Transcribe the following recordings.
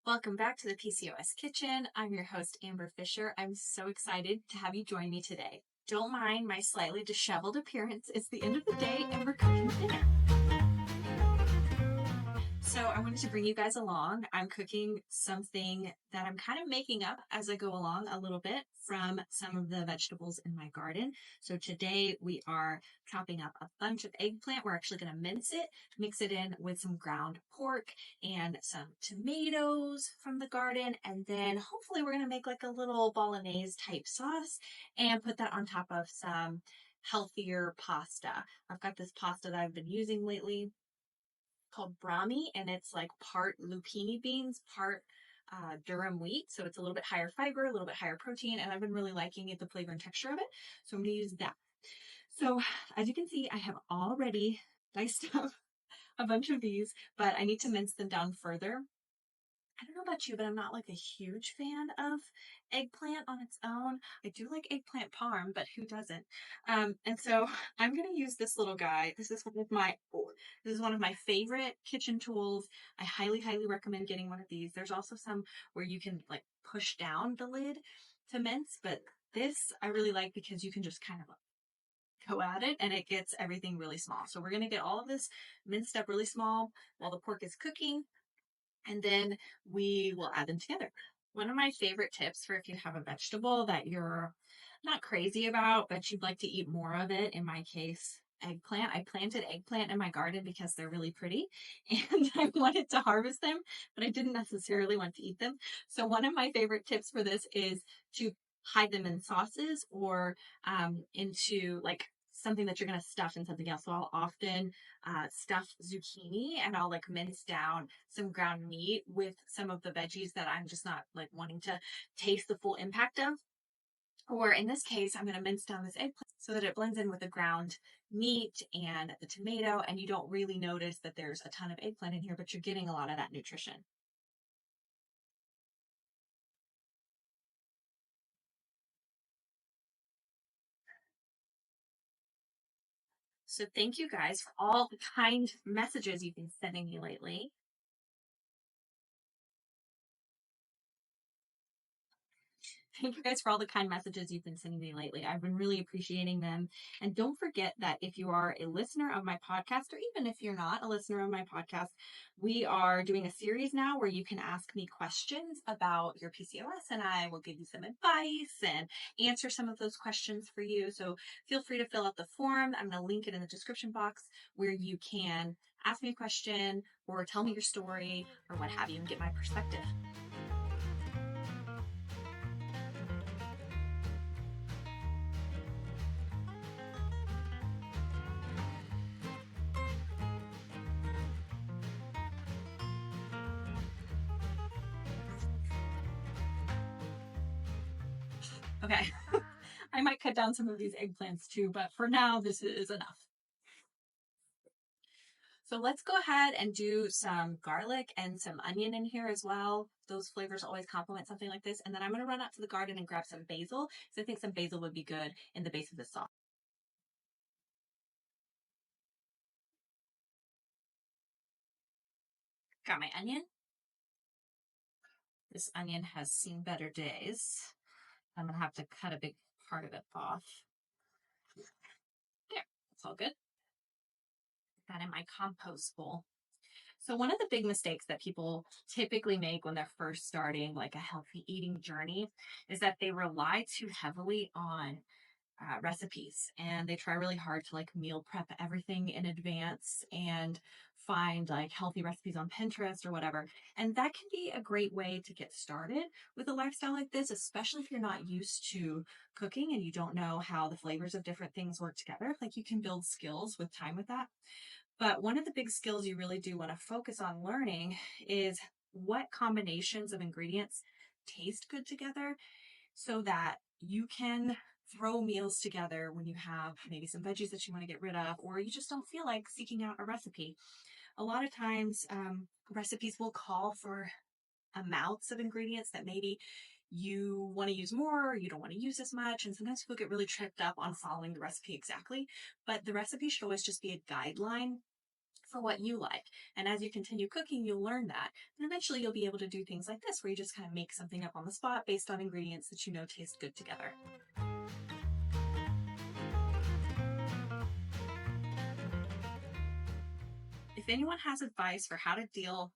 Welcome back to the PCOS Kitchen. I'm your host, Amber Fisher. I'm so excited to have you join me today. Don't mind my slightly disheveled appearance. It's the end of the day and we're cooking dinner. So I wanted to bring you guys along. I'm cooking something that I'm kind of making up as I go along a little bit from some of the vegetables in my garden. So today we are chopping up a bunch of eggplant. We're actually going to mince it, mix it in with some ground pork and some tomatoes from the garden. And then hopefully we're going to make like a little bolognese type sauce and put that on top of some healthier pasta. I've got this pasta that I've been using lately called brahmi, and it's like part lupini beans, part durum wheat. So it's a little bit higher fiber, a little bit higher protein, and I've been really liking it, the flavor and texture of it. So I'm going to use that. So as you can see, I have already diced up a bunch of these, but I need to mince them down further. I don't know about you, but I'm not like a huge fan of eggplant on its own. I do like eggplant parm, but who doesn't? And so I'm going to use this little guy. This is one of my favorite kitchen tools. I highly, highly recommend getting one of these. There's also some where you can like push down the lid to mince, but this I really like because you can just kind of go at it and it gets everything really small. So we're going to get all of this minced up really small while the pork is cooking, and then we will add them together. One of my favorite tips for if you have a vegetable that you're not crazy about, but you'd like to eat more of it, in my case, eggplant. I planted eggplant in my garden because they're really pretty and I wanted to harvest them, but I didn't necessarily want to eat them. So one of my favorite tips for this is to hide them in sauces or into like something that you're going to stuff in something else. So I'll often stuff zucchini and I'll like mince down some ground meat with some of the veggies that I'm just not like wanting to taste the full impact of. Or in this case, I'm going to mince down this eggplant so that it blends in with the ground meat and the tomato, and you don't really notice that there's a ton of eggplant in here, but you're getting a lot of that nutrition. So thank you guys for all the kind messages you've been sending me lately. Thank you guys for all the kind messages you've been sending me lately. I've been really appreciating them. And don't forget that if you are a listener of my podcast, or even if you're not a listener of my podcast, we are doing a series now where you can ask me questions about your PCOS and I will give you some advice and answer some of those questions for you. So feel free to fill out the form. I'm going to link it in the description box where you can ask me a question or tell me your story or what have you and get my perspective. Okay, I might cut down some of these eggplants too, but for now, this is enough. So let's go ahead and do some garlic and some onion in here as well. Those flavors always complement something like this. And then I'm going to run out to the garden and grab some basil because I think some basil would be good in the base of the sauce. Got my onion. This onion has seen better days. I'm going to have to cut a big part of it off. There, it's all good. Put that in my compost bowl. So one of the big mistakes that people typically make when they're first starting like a healthy eating journey is that they rely too heavily on recipes and they try really hard to like meal prep everything in advance and find like healthy recipes on Pinterest or whatever. And that can be a great way to get started with a lifestyle like this, especially if you're not used to cooking and you don't know how the flavors of different things work together. Like you can build skills with time with that. But one of the big skills you really do want to focus on learning is what combinations of ingredients taste good together so that you can throw meals together when you have maybe some veggies that you want to get rid of, or you just don't feel like seeking out a recipe. A lot of times, recipes will call for amounts of ingredients that maybe you want to use more or you don't want to use as much. And sometimes people get really tripped up on following the recipe exactly. But the recipe should always just be a guideline for what you like. And as you continue cooking, you'll learn that. And eventually you'll be able to do things like this, where you just kind of make something up on the spot based on ingredients that you know taste good together. If anyone has advice for how to deal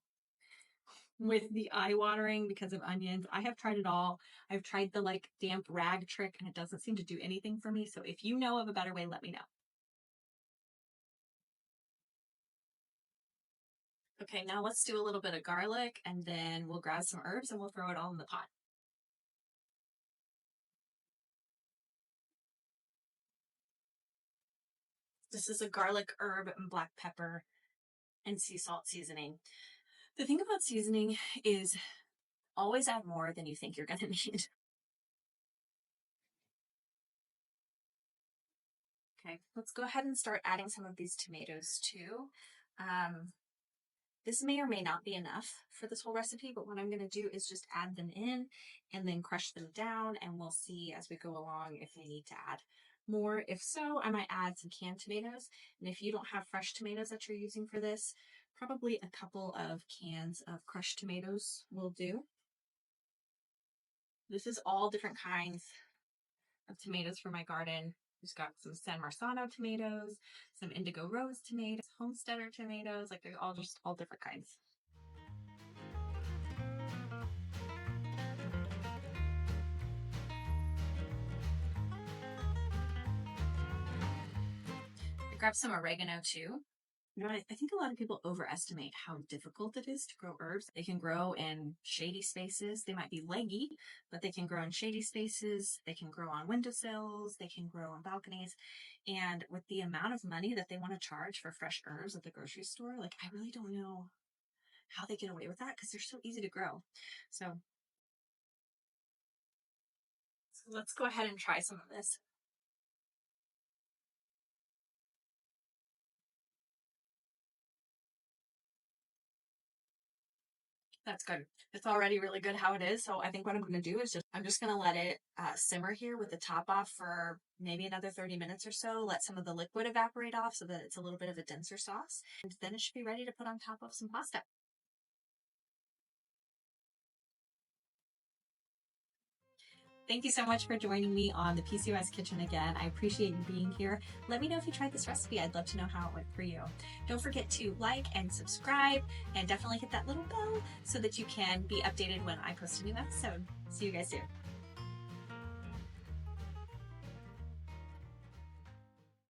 with the eye watering because of onions, I have tried it all. I've tried the like damp rag trick and it doesn't seem to do anything for me. So if you know of a better way, let me know. Okay, now let's do a little bit of garlic and then we'll grab some herbs and we'll throw it all in the pot. This is a garlic, herb, and black pepper and sea salt seasoning. The thing about seasoning is always add more than you think you're going to need. Okay, let's go ahead and start adding some of these tomatoes too. This may or may not be enough for this whole recipe, but what I'm going to do is just add them in and then crush them down, and we'll see as we go along if I need to add more. If so, I might add some canned tomatoes. And if you don't have fresh tomatoes that you're using for this, probably a couple of cans of crushed tomatoes will do. This is all different kinds of tomatoes for my garden. We've got some San Marzano tomatoes, some Indigo Rose tomatoes, Homesteader tomatoes, like they're all just all different kinds. I grabbed some oregano too. You know, I think a lot of people overestimate how difficult it is to grow herbs. They can grow in shady spaces. They might be leggy, but they can grow in shady spaces. They can grow on windowsills. They can grow on balconies. And with the amount of money that they want to charge for fresh herbs at the grocery store, like I really don't know how they get away with that because they're so easy to grow. So let's go ahead and try some of this. That's good. It's already really good how it is. So I think what I'm going to do is I'm just going to let it simmer here with the top off for maybe another 30 minutes or so. Let some of the liquid evaporate off so that it's a little bit of a denser sauce. And then it should be ready to put on top of some pasta. Thank you so much for joining me on the PCOS Kitchen again. I appreciate you being here. Let me know if you tried this recipe. I'd love to know how it went for you. Don't forget to like and subscribe, and definitely hit that little bell so that you can be updated when I post a new episode. See you guys soon.